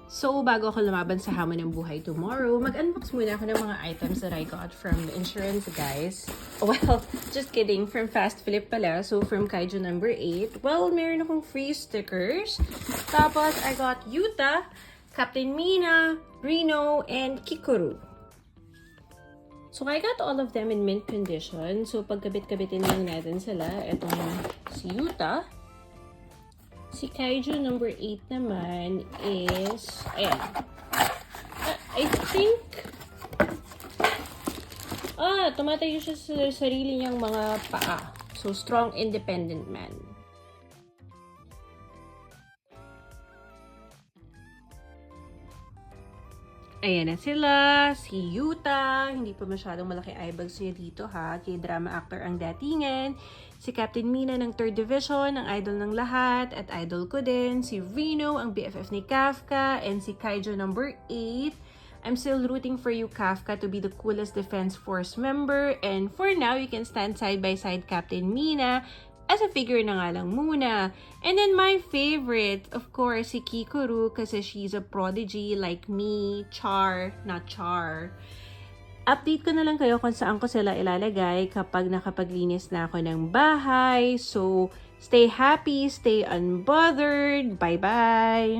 So, bago ako lumaban sa hamon ng buhay tomorrow, mag-unbox muna ako ng mga items that I got from the insurance guys. Well, just kidding. From Fast Flip pala. So, from Kaiju number 8. Well, meron akong free stickers. Tapos, I got Yuta, Captain Mina, Reno, and Kikoru. So, I got all of them in mint condition. So, pagkabit-kabitin lang natin sila. Itong si Yuta. Si Kaiju number 8 naman is, ayan. I think, tumatayo siya sa sarili niyang mga paa. So, strong, independent man. Ayan na sila, si Yuta, hindi pa masyadong malaki eyebags niya dito ha, K-drama actor ang datingan. Si Captain Mina ng 3rd Division, ang idol ng lahat, at idol ko din. Si Reno, ang BFF ni Kafka, and si Kaiju number 8. I'm still rooting for you, Kafka, to be the coolest Defense Force member, and for now, you can stand side by side Captain Mina, as a figure na nga lang muna. And then my favorite, of course, si Kikoru kasi she's a prodigy like me. Char, not Char. Update ko na lang kayo kung saan ko sila ilalagay kapag nakapaglinis na ako ng bahay. So, stay happy, stay unbothered. Bye-bye!